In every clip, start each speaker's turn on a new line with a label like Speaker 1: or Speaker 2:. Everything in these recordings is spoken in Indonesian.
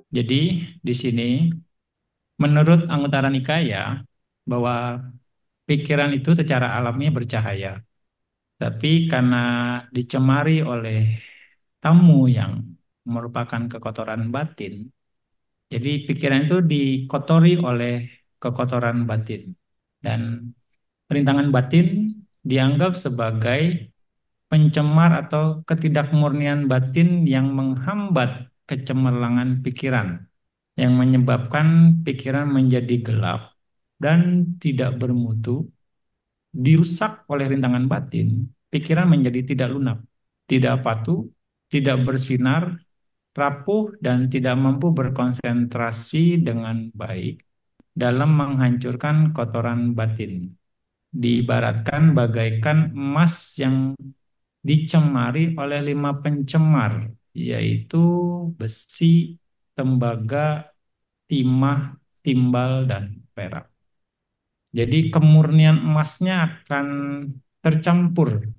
Speaker 1: Jadi di sini menurut Anguttara Nikaya bahwa pikiran itu secara alamiah bercahaya, tapi karena dicemari oleh tamu yang merupakan kekotoran batin, jadi pikiran itu dikotori oleh kekotoran batin dan perintangan batin dianggap sebagai pencemar atau ketidakmurnian batin yang menghambat kecemerlangan pikiran, yang menyebabkan pikiran menjadi gelap dan tidak bermutu, dirusak oleh rintangan batin, pikiran menjadi tidak lunak, tidak patuh, tidak bersinar, rapuh, dan tidak mampu berkonsentrasi dengan baik dalam menghancurkan kotoran batin. Diibaratkan bagaikan emas yang dicemari oleh 5 pencemar, yaitu besi, tembaga, timah, timbal, dan perak. Jadi kemurnian emasnya akan tercampur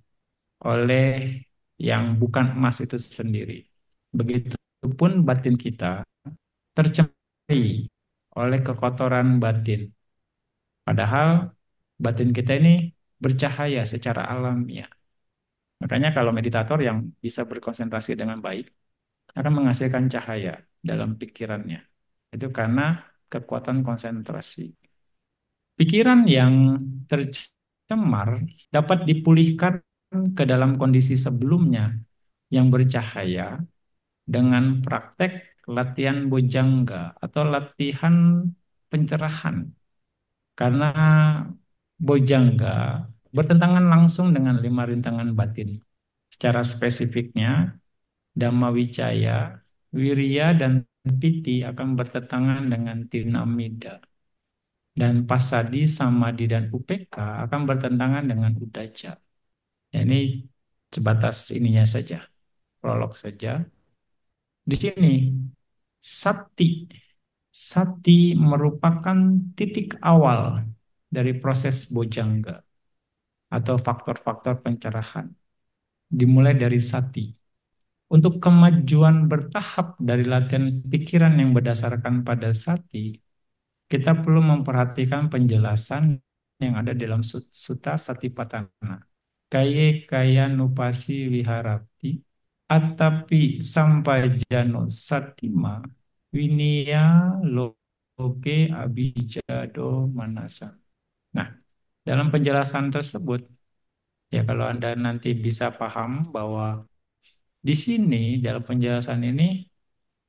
Speaker 1: oleh yang bukan emas itu sendiri. Begitupun batin kita tercemari oleh kekotoran batin. Padahal batin kita ini bercahaya secara alamiah. Makanya kalau meditator yang bisa berkonsentrasi dengan baik akan menghasilkan cahaya dalam pikirannya. Itu karena kekuatan konsentrasi. Pikiran yang tercemar dapat dipulihkan ke dalam kondisi sebelumnya yang bercahaya dengan praktek latihan bojjhanga atau latihan pencerahan. Karena bojjhanga bertentangan langsung dengan 5 rintangan batin. Secara spesifiknya, Dhammavicaya, Wirya, dan Piti akan bertentangan dengan Tinamida. Dan Pasadi, Samadhi, dan UPK akan bertentangan dengan Uddhacca. Ya, ini sebatas ininya saja, prolog saja. Di sini, sati. Sati merupakan titik awal dari proses bojjhanga atau faktor-faktor pencerahan. Dimulai dari sati. Untuk kemajuan bertahap dari latihan pikiran yang berdasarkan pada sati, kita perlu memperhatikan penjelasan yang ada dalam Sutta Satipatthana. Kaye kaya nupasi viharati, atapi sampajano satima, winia loke abijado manasa. Nah, dalam penjelasan tersebut, ya kalau Anda nanti bisa paham bahwa di sini dalam penjelasan ini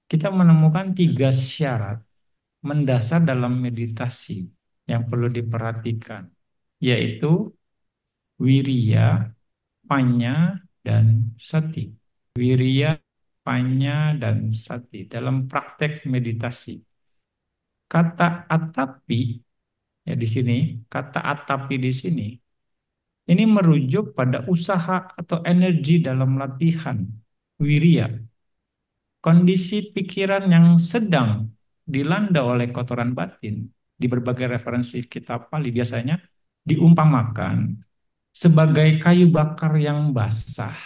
Speaker 1: kita menemukan 3 syarat mendasar dalam meditasi yang perlu diperhatikan, yaitu wiriya, panya, dan sati. Wiriya, panya, dan sati dalam praktek meditasi. Kata atapi ya di sini, kata atapi di sini ini merujuk pada usaha atau energi dalam latihan wiriya. Kondisi pikiran yang sedang dilanda oleh kotoran batin di berbagai referensi kitab Pali biasanya diumpamakan sebagai kayu bakar yang basah.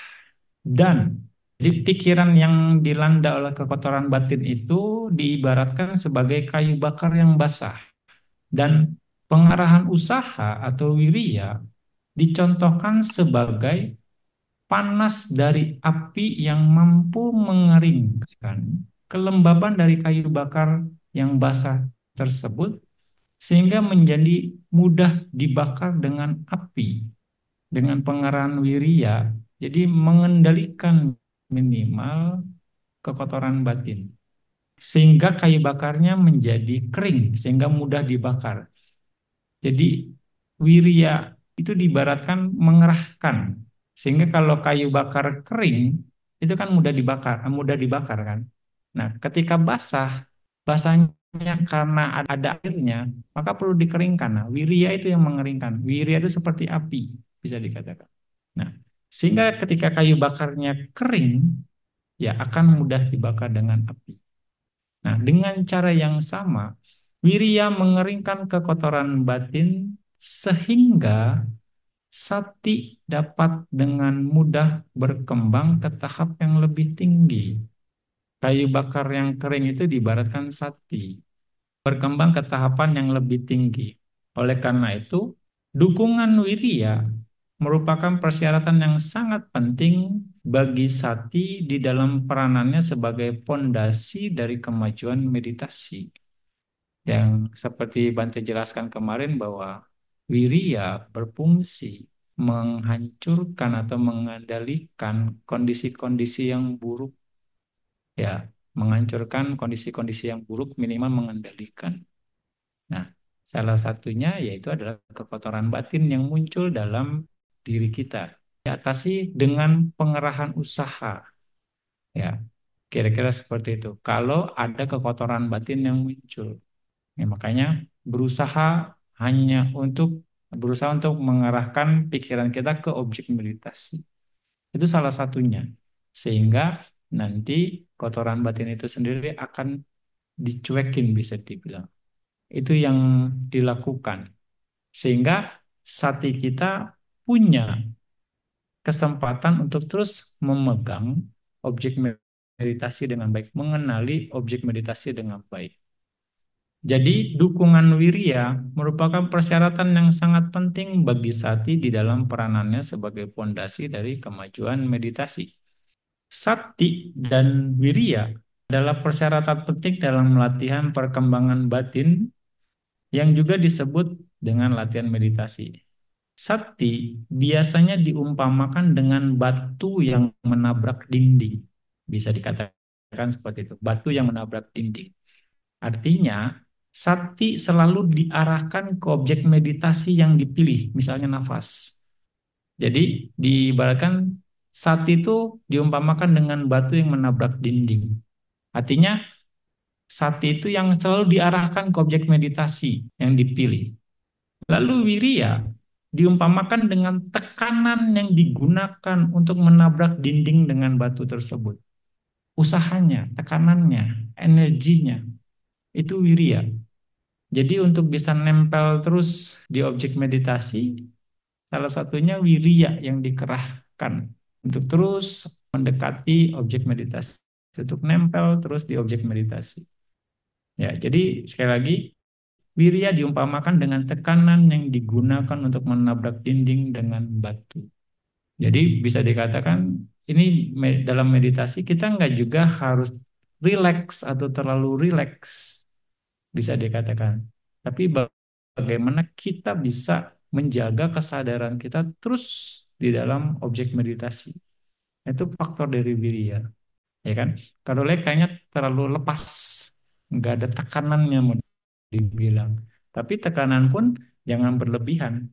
Speaker 1: Dan di pikiran yang dilanda oleh kekotoran batin itu diibaratkan sebagai kayu bakar yang basah. Dan pengarahan usaha atau wiriya dicontohkan sebagai panas dari api yang mampu mengeringkan kelembaban dari kayu bakar yang basah tersebut sehingga menjadi mudah dibakar dengan api dengan pengerahan wiriya, jadi mengendalikan minimal kekotoran batin sehingga kayu bakarnya menjadi kering sehingga mudah dibakar. Jadi wirya itu diibaratkan mengerahkan. Sehingga kalau kayu bakar kering itu kan mudah dibakar kan. Nah, ketika basah, basahnya karena ada airnya, maka perlu dikeringkan. Nah, wirya itu yang mengeringkan. Wirya itu seperti api, bisa dikatakan. Nah, sehingga ketika kayu bakarnya kering, ya akan mudah dibakar dengan api. Nah, dengan cara yang sama, wirya mengeringkan kekotoran batin sehingga sati dapat dengan mudah berkembang ke tahap yang lebih tinggi. Kayu bakar yang kering itu diibaratkan sati, berkembang ke tahapan yang lebih tinggi. Oleh karena itu, dukungan wirya merupakan persyaratan yang sangat penting bagi sati di dalam peranannya sebagai pondasi dari kemajuan meditasi. Yang seperti Bante jelaskan kemarin bahwa wirya berfungsi menghancurkan atau mengendalikan kondisi-kondisi yang buruk, ya, menghancurkan kondisi-kondisi yang buruk, minimal mengendalikan. Nah, salah satunya yaitu adalah kekotoran batin yang muncul dalam diri kita. Diatasi dengan pengerahan usaha, ya. Kira-kira seperti itu. Kalau ada kekotoran batin yang muncul, ya, makanya berusaha hanya untuk berusaha untuk mengarahkan pikiran kita ke objek meditasi. Itu salah satunya. Sehingga nanti kotoran batin itu sendiri akan dicuekin bisa dibilang. Itu yang dilakukan. Sehingga sati kita punya kesempatan untuk terus memegang objek meditasi dengan baik, mengenali objek meditasi dengan baik. Jadi, dukungan wirya merupakan persyaratan yang sangat penting bagi sati di dalam peranannya sebagai pondasi dari kemajuan meditasi. Sati dan wirya adalah persyaratan penting dalam latihan perkembangan batin yang juga disebut dengan latihan meditasi. Sati biasanya diumpamakan dengan batu yang menabrak dinding. Bisa dikatakan seperti itu, batu yang menabrak dinding. Artinya, sati selalu diarahkan ke objek meditasi yang dipilih, misalnya nafas. Jadi, diibaratkan sati itu diumpamakan dengan batu yang menabrak dinding. Artinya, sati itu yang selalu diarahkan ke objek meditasi yang dipilih. Lalu wirya diumpamakan dengan tekanan yang digunakan untuk menabrak dinding dengan batu tersebut. Usahanya, tekanannya, energinya, itu wirya. Jadi untuk bisa nempel terus di objek meditasi, salah satunya wirya yang dikerahkan untuk terus mendekati objek meditasi, untuk nempel terus di objek meditasi. Ya, jadi sekali lagi, wirya diumpamakan dengan tekanan yang digunakan untuk menabrak dinding dengan batu. Jadi bisa dikatakan ini dalam meditasi kita nggak juga harus rileks atau terlalu rileks, bisa dikatakan. Tapi bagaimana kita bisa menjaga kesadaran kita terus di dalam objek meditasi. Itu faktor dari wirya, ya kan? Kalau lihat kayaknya terlalu lepas, nggak ada tekanannya mau dibilang. Tapi tekanan pun jangan berlebihan.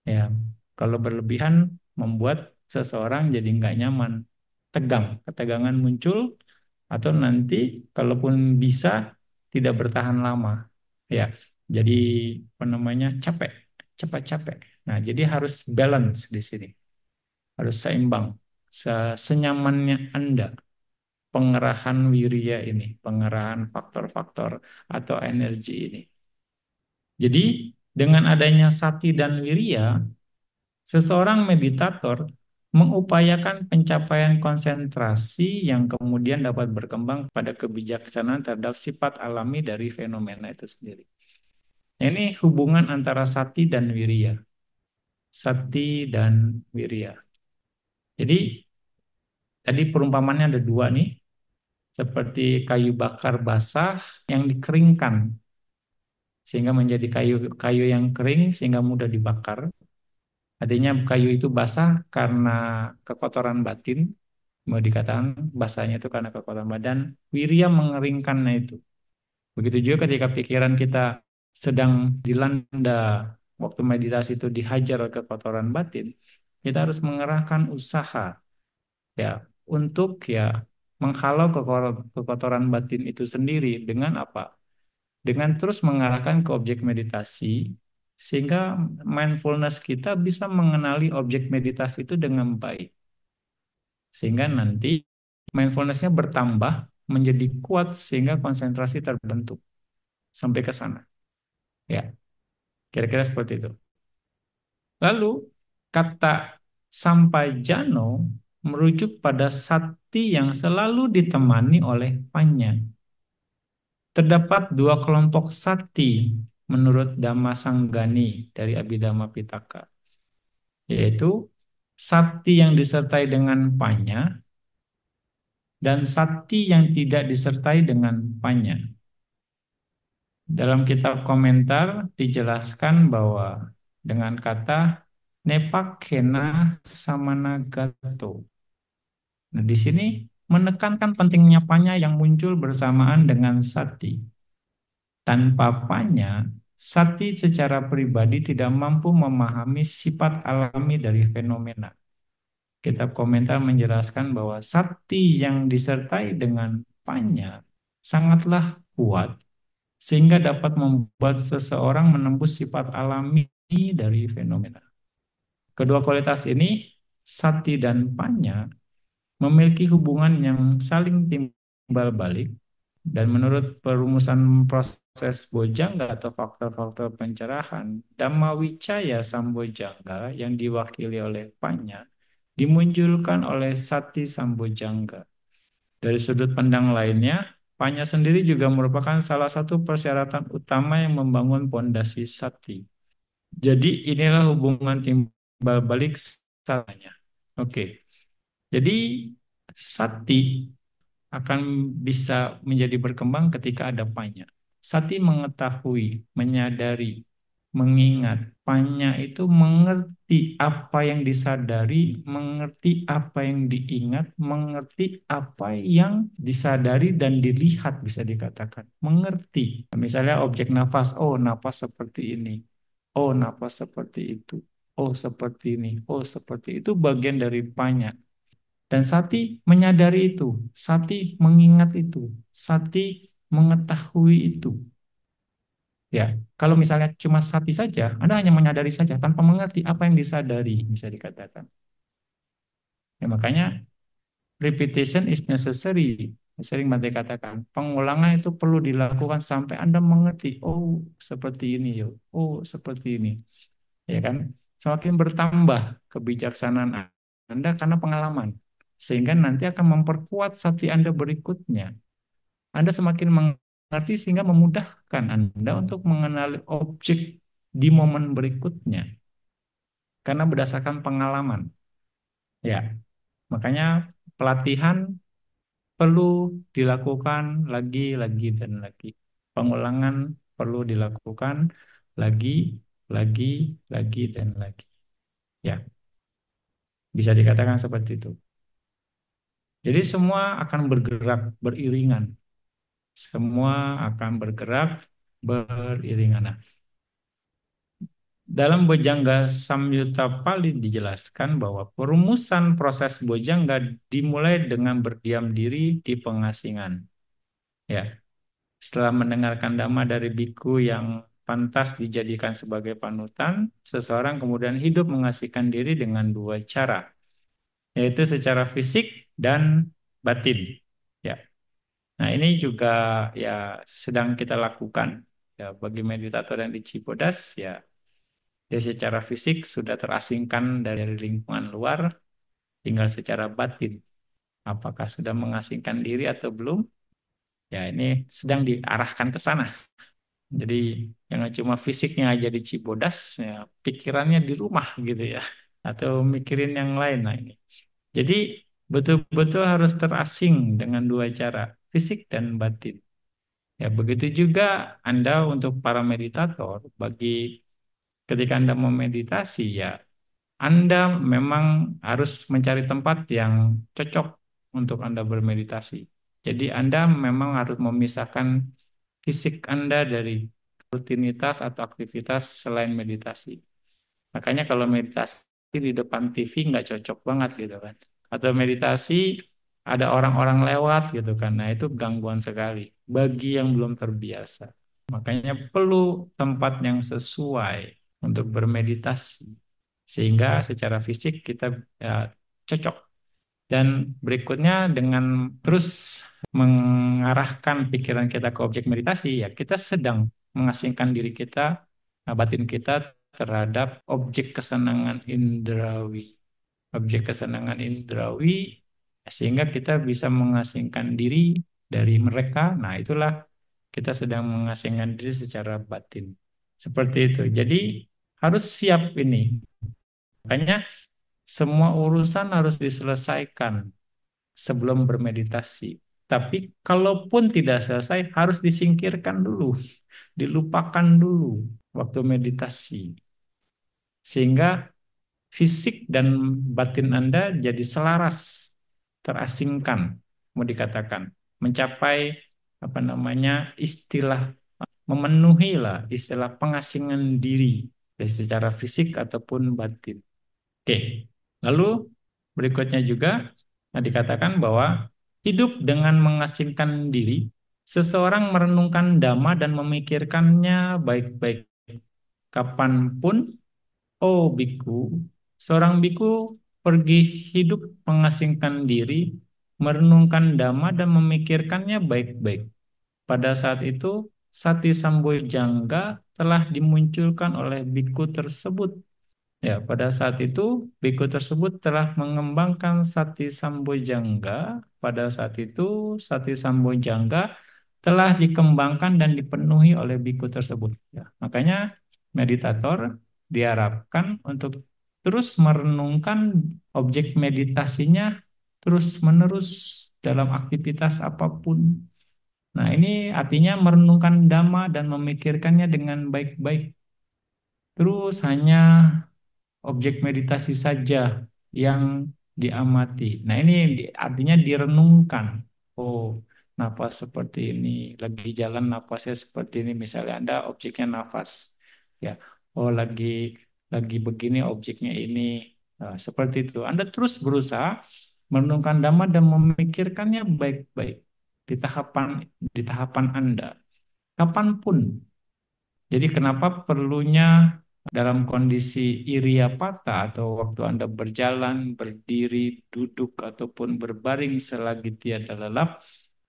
Speaker 1: Ya, kalau berlebihan membuat seseorang jadi nggak nyaman, tegang, ketegangan muncul, atau nanti kalaupun bisa tidak bertahan lama. Ya, jadi apa namanya capek, cepat capek. Nah, jadi harus balance di sini, harus seimbang, senyamannya Anda pengerahan wirya ini, pengerahan faktor-faktor atau energi ini. Jadi dengan adanya sati dan wirya, seseorang meditator mengupayakan pencapaian konsentrasi yang kemudian dapat berkembang pada kebijaksanaan terhadap sifat alami dari fenomena itu sendiri. Ini hubungan antara sati dan wirya. Sati dan wirya. Jadi tadi perumpamannya ada dua nih, seperti kayu bakar basah yang dikeringkan sehingga menjadi kayu kayu yang kering sehingga mudah dibakar. Artinya kayu itu basah karena kekotoran batin, mau dikatakan basahnya itu karena kekotoran badan, wirya mengeringkannya itu. Begitu juga ketika pikiran kita sedang dilanda waktu meditasi itu dihajar oleh kekotoran batin, kita harus mengerahkan usaha, ya, untuk ya menghalau kekotoran batin itu sendiri dengan apa? Dengan terus mengarahkan ke objek meditasi sehingga mindfulness kita bisa mengenali objek meditasi itu dengan baik. Sehingga nanti mindfulness-nya bertambah menjadi kuat sehingga konsentrasi terbentuk sampai ke sana. Ya, kira-kira seperti itu. Lalu kata sampajano merujuk pada sati yang selalu ditemani oleh panya. Terdapat dua kelompok sati menurut Dhamma Sanggani dari Abhidhamma Pitaka, yaitu sati yang disertai dengan panya dan sati yang tidak disertai dengan panya. Dalam kitab komentar dijelaskan bahwa dengan kata nepakena samanagato. Nah, di sini menekankan pentingnya panya yang muncul bersamaan dengan sati. Tanpa panya, sati secara pribadi tidak mampu memahami sifat alami dari fenomena. Kitab komentar menjelaskan bahwa sati yang disertai dengan panya sangatlah kuat sehingga dapat membuat seseorang menembus sifat alami dari fenomena. Kedua kualitas ini, sati dan panya, memiliki hubungan yang saling timbal balik dan menurut perumusan proses bojangga atau faktor-faktor pencerahan, Dhamma Wicaya Sambojangga yang diwakili oleh panya dimunculkan oleh sati Sambojangga. Dari sudut pandang lainnya, panya sendiri juga merupakan salah satu persyaratan utama yang membangun pondasi sati. Jadi inilah hubungan timbal balik salahnya. Oke. Jadi sati akan bisa menjadi berkembang ketika ada panya. Sati mengetahui, menyadari, mengingat. Panya itu mengerti apa yang disadari, mengerti apa yang diingat, mengerti apa yang disadari dan dilihat bisa dikatakan. Mengerti. Misalnya objek nafas, oh nafas seperti ini. Oh nafas seperti itu. Oh seperti ini. Oh seperti itu bagian dari panya. Dan Sati menyadari itu, Sati mengingat itu, Sati mengetahui itu. Ya, kalau misalnya cuma Sati saja, Anda hanya menyadari saja tanpa mengerti apa yang disadari, bisa dikatakan. Ya, makanya repetition is necessary. Sering Bante katakan, pengulangan itu perlu dilakukan sampai Anda mengerti, oh seperti ini, yo. Oh seperti ini. Ya kan? Semakin bertambah kebijaksanaan Anda karena pengalaman. Sehingga nanti akan memperkuat sati Anda berikutnya. Anda semakin mengerti sehingga memudahkan Anda untuk mengenali objek di momen berikutnya. Karena berdasarkan pengalaman. Ya, makanya pelatihan perlu dilakukan lagi, lagi, dan lagi. Pengulangan perlu dilakukan lagi, lagi, lagi, dan lagi. Ya, bisa dikatakan seperti itu. Jadi semua akan bergerak beriringan. Semua akan bergerak beriringan. Nah, dalam Bojangga Samyutta Pali dijelaskan bahwa perumusan proses Bojangga dimulai dengan berdiam diri di pengasingan. Ya, setelah mendengarkan dhamma dari biku yang pantas dijadikan sebagai panutan, seseorang kemudian hidup mengasihkan diri dengan dua cara, yaitu secara fisik dan batin. Ya. Nah, ini juga ya sedang kita lakukan. Ya, bagi meditator yang di Cibodas, ya dia secara fisik sudah terasingkan dari lingkungan luar, tinggal secara batin. Apakah sudah mengasingkan diri atau belum? Ya, ini sedang diarahkan ke sana. Jadi jangan cuma fisiknya aja di Cibodas, ya, pikirannya di rumah gitu ya. Atau mikirin yang lain. Nah, ini. Jadi betul-betul harus terasing dengan dua cara, fisik dan batin. Ya, begitu juga Anda untuk para meditator, bagi ketika Anda mau meditasi, ya Anda memang harus mencari tempat yang cocok untuk Anda bermeditasi. Jadi Anda memang harus memisahkan fisik Anda dari rutinitas atau aktivitas selain meditasi. Makanya kalau meditasi di depan TV nggak cocok banget gitu kan. Atau meditasi ada orang-orang lewat gitu kan. Nah itu gangguan sekali bagi yang belum terbiasa. Makanya perlu tempat yang sesuai untuk bermeditasi. Sehingga secara fisik kita ya, cocok. Dan berikutnya dengan terus mengarahkan pikiran kita ke objek meditasi, ya kita sedang mengasingkan diri kita, batin kita terhadap objek kesenangan indrawi. objek kesenangan indrawi, sehingga kita bisa mengasingkan diri dari mereka. Nah, itulah kita sedang mengasingkan diri secara batin. Seperti itu. Jadi harus siap ini. Makanya semua urusan harus diselesaikan sebelum bermeditasi. Tapi kalaupun tidak selesai, harus disingkirkan dulu, dilupakan dulu waktu meditasi. Sehingga fisik dan batin Anda jadi selaras, terasingkan, mau dikatakan, mencapai apa namanya istilah memenuhi lah istilah pengasingan diri baik secara fisik ataupun batin. Oke, lalu berikutnya juga dikatakan bahwa hidup dengan mengasingkan diri, seseorang merenungkan dhamma dan memikirkannya baik-baik kapanpun. Oh, biku, seorang biku pergi hidup mengasingkan diri, merenungkan dhamma dan memikirkannya baik-baik. Pada saat itu, Sati Sambojangga telah dimunculkan oleh biku tersebut. Ya, pada saat itu, biku tersebut telah mengembangkan Sati Sambojangga. Pada saat itu, Sati Sambojangga telah dikembangkan dan dipenuhi oleh biku tersebut. Ya, makanya meditator diharapkan untuk terus merenungkan objek meditasinya terus-menerus dalam aktivitas apapun. Nah, ini artinya merenungkan dhamma dan memikirkannya dengan baik-baik. Terus hanya objek meditasi saja yang diamati. Nah, ini artinya direnungkan. Oh, nafas seperti ini, lagi jalan nafasnya seperti ini. Misalnya Anda objeknya nafas. Ya. Oh, lagi begini objeknya ini. Nah, seperti itu. Anda terus berusaha merenungkan dhamma dan memikirkannya baik-baik di tahapan Anda. Kapanpun. Jadi kenapa perlunya dalam kondisi iriyapata atau waktu Anda berjalan, berdiri, duduk, ataupun berbaring selagi tiada lelap,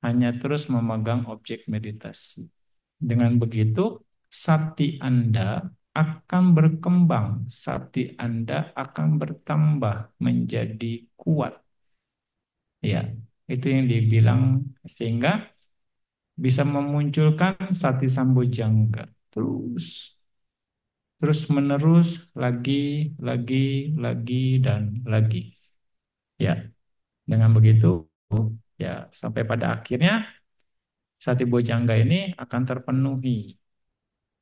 Speaker 1: hanya terus memegang objek meditasi. Dengan begitu, sati Anda akan berkembang, sati Anda akan bertambah menjadi kuat. Ya, itu yang dibilang sehingga bisa memunculkan sati sambojangga. Terus menerus lagi dan lagi. Ya, dengan begitu ya sampai pada akhirnya sati bojangga ini akan terpenuhi.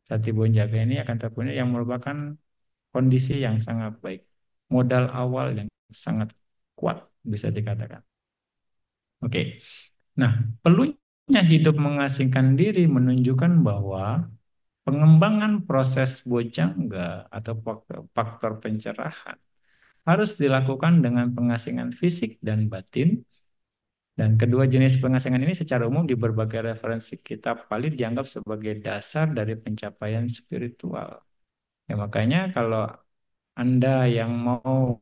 Speaker 1: Sati bojangga ini akan terpenuhi yang merupakan kondisi yang sangat baik. Modal awal yang sangat kuat bisa dikatakan. Oke. Nah, perlunya hidup mengasingkan diri menunjukkan bahwa pengembangan proses bojangga atau faktor pencerahan harus dilakukan dengan pengasingan fisik dan batin. Dan kedua jenis pengasingan ini secara umum di berbagai referensi kitab Pali dianggap sebagai dasar dari pencapaian spiritual. Ya, makanya kalau Anda yang mau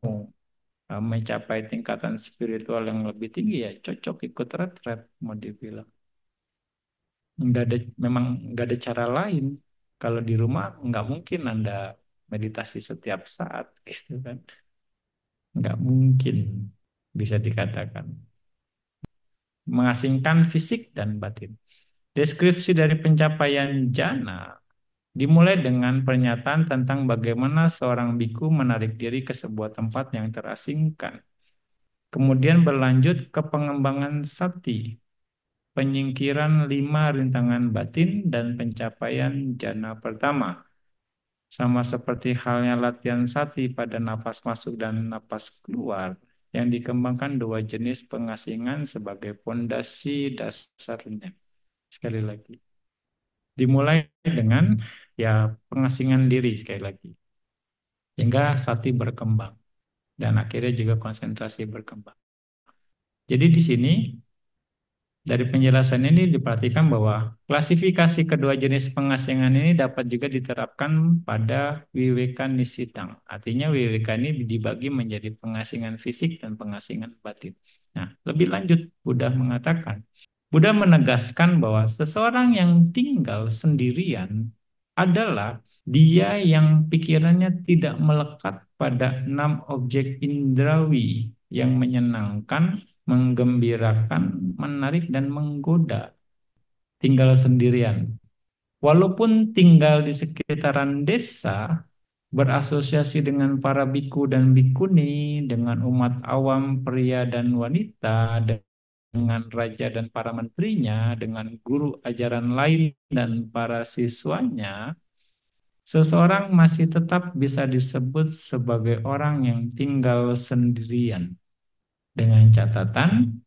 Speaker 1: mencapai tingkatan spiritual yang lebih tinggi ya cocok ikut retret mau dibilang. Nggak ada, memang nggak ada cara lain. Kalau di rumah nggak mungkin Anda meditasi setiap saat gitu kan. Nggak mungkin bisa dikatakan. Mengasingkan fisik dan batin. Deskripsi dari pencapaian jana dimulai dengan pernyataan tentang bagaimana seorang biku menarik diri ke sebuah tempat yang terasingkan. Kemudian berlanjut ke pengembangan sati, penyingkiran 5 rintangan batin dan pencapaian jana pertama. Sama seperti halnya latihan sati pada napas masuk dan napas keluar, yang dikembangkan dua jenis pengasingan sebagai pondasi dasarnya. Sekali lagi, dimulai dengan ya pengasingan diri sekali lagi, hingga sati berkembang dan akhirnya juga konsentrasi berkembang. Jadi di sini dari penjelasan ini diperhatikan bahwa klasifikasi kedua jenis pengasingan ini dapat juga diterapkan pada Wiweka Nisitang. Artinya Wiweka ini dibagi menjadi pengasingan fisik dan pengasingan batin. Nah, lebih lanjut, Buddha menegaskan bahwa seseorang yang tinggal sendirian adalah dia yang pikirannya tidak melekat pada 6 objek indrawi yang menyenangkan, menggembirakan, menarik, dan menggoda. Tinggal sendirian. Walaupun tinggal di sekitaran desa, berasosiasi dengan para biku dan bikuni, dengan umat awam pria dan wanita, dengan raja dan para menterinya, dengan guru ajaran lain dan para siswanya, seseorang masih tetap bisa disebut sebagai orang yang tinggal sendirian. Dengan catatan,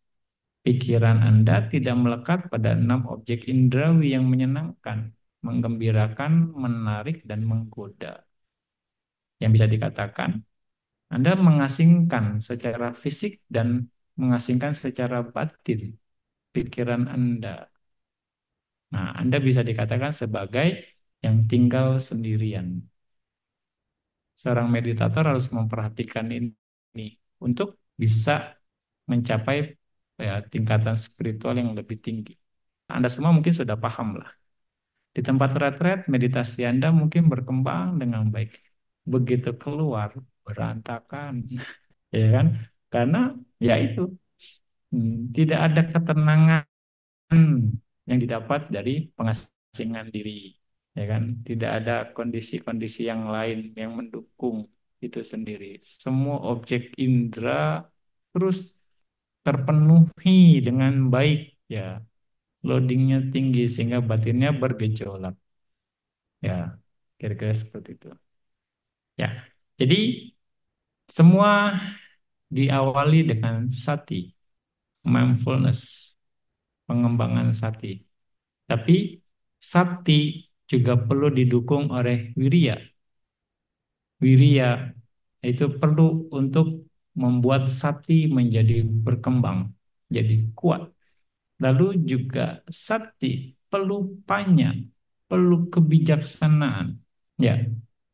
Speaker 1: pikiran Anda tidak melekat pada 6 objek indrawi yang menyenangkan, menggembirakan, menarik, dan menggoda. Yang bisa dikatakan, Anda mengasingkan secara fisik dan mengasingkan secara batin pikiran Anda. Nah, Anda bisa dikatakan sebagai yang tinggal sendirian. Seorang meditator harus memperhatikan ini untuk bisa mencapai ya, tingkatan spiritual yang lebih tinggi. Anda semua mungkin sudah paham lah. Di tempat retret, meditasi Anda mungkin berkembang dengan baik. Begitu keluar, berantakan. Ya kan? Karena ya itu, tidak ada ketenangan yang didapat dari pengasingan diri, ya kan? Tidak ada kondisi-kondisi yang lain yang mendukung itu sendiri. Semua objek indera terus terpenuhi dengan baik, ya. Loadingnya tinggi sehingga batinnya bergejolak, ya. Kira-kira seperti itu. Ya, jadi semua diawali dengan sati, mindfulness, pengembangan sati. Tapi sati juga perlu didukung oleh wirya. Wirya itu perlu untuk membuat sati menjadi berkembang, jadi kuat. Lalu juga sati perlu panya, perlu kebijaksanaan. Ya,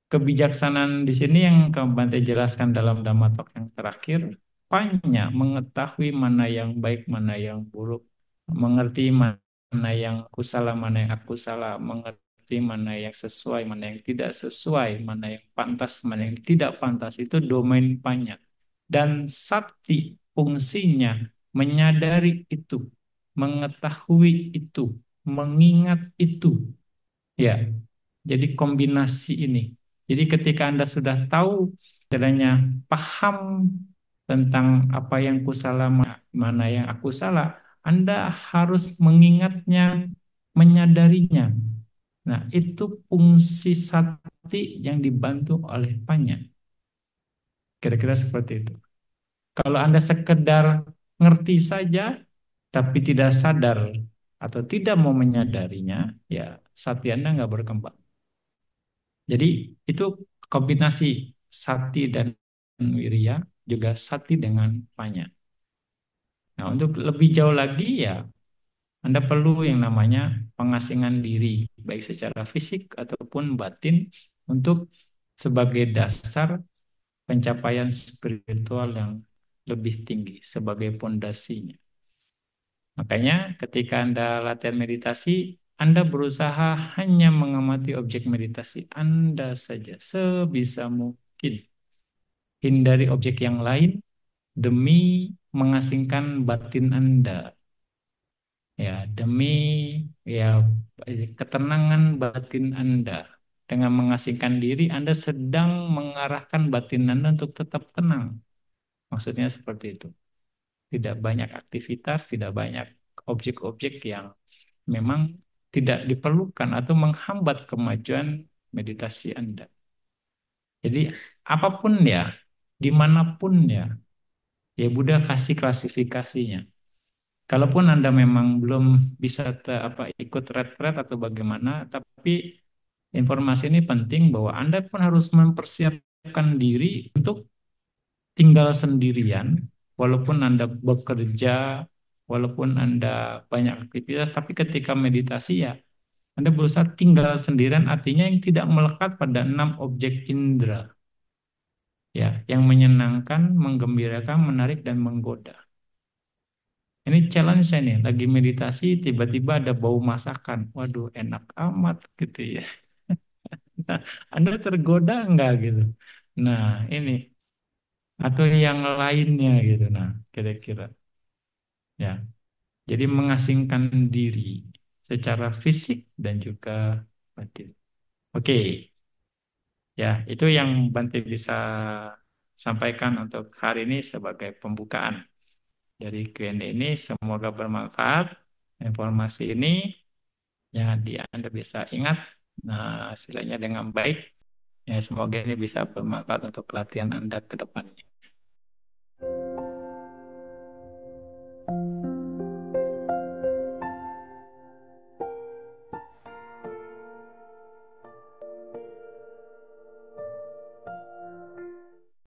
Speaker 1: kebijaksanaan di sini yang Kak Bante jelaskan dalam Dhamma Talk yang terakhir, panya mengetahui mana yang baik, mana yang buruk, mengerti mana yang kusala, mana yang akusala, mengerti mana yang sesuai, mana yang tidak sesuai, mana yang pantas, mana yang tidak pantas, itu domain panya. Dan sati fungsinya menyadari itu, mengetahui itu, mengingat itu. Ya, jadi kombinasi ini. Jadi ketika Anda sudah tahu, adanya paham tentang apa yang kusala, mana yang aku salah, Anda harus mengingatnya, menyadarinya. Nah, itu fungsi sati yang dibantu oleh panya. Kira-kira seperti itu. Kalau Anda sekedar ngerti saja, tapi tidak sadar atau tidak mau menyadarinya, ya sati Anda nggak berkembang. Jadi itu kombinasi sati dan wirya, juga sati dengan panya. Nah, untuk lebih jauh lagi ya, Anda perlu yang namanya pengasingan diri, baik secara fisik ataupun batin, untuk sebagai dasar pencapaian spiritual yang lebih tinggi, sebagai pondasinya. Makanya ketika Anda latihan meditasi, Anda berusaha hanya mengamati objek meditasi Anda saja sebisa mungkin. Hindari objek yang lain demi mengasingkan batin Anda. Ya, demi ya ketenangan batin Anda. Dengan mengasingkan diri, Anda sedang mengarahkan batin Anda untuk tetap tenang. Maksudnya seperti itu. Tidak banyak aktivitas, tidak banyak objek-objek yang memang tidak diperlukan atau menghambat kemajuan meditasi Anda. Jadi apapun ya, dimanapun ya, ya Buddha kasih klasifikasinya. Kalaupun Anda memang belum bisa ikut retret atau bagaimana, tapi informasi ini penting bahwa Anda pun harus mempersiapkan diri untuk tinggal sendirian, walaupun Anda bekerja, walaupun Anda banyak aktivitas, tapi ketika meditasi ya Anda berusaha tinggal sendirian, artinya yang tidak melekat pada 6 objek indera, ya, yang menyenangkan, menggembirakan, menarik, dan menggoda. Ini challenge saya nih, lagi meditasi tiba-tiba ada bau masakan. Waduh, enak amat gitu ya. Anda tergoda enggak gitu. Nah, ini atau yang lainnya gitu. Nah, kira-kira ya. Jadi mengasingkan diri secara fisik dan juga batin. Oke, ya itu yang Bante bisa sampaikan untuk hari ini sebagai pembukaan dari Q&A ini. Semoga bermanfaat informasi ini. Ya, Anda bisa ingat, nah, istilahnya dengan baik. Ya, semoga ini bisa bermanfaat untuk pelatihan Anda ke depannya.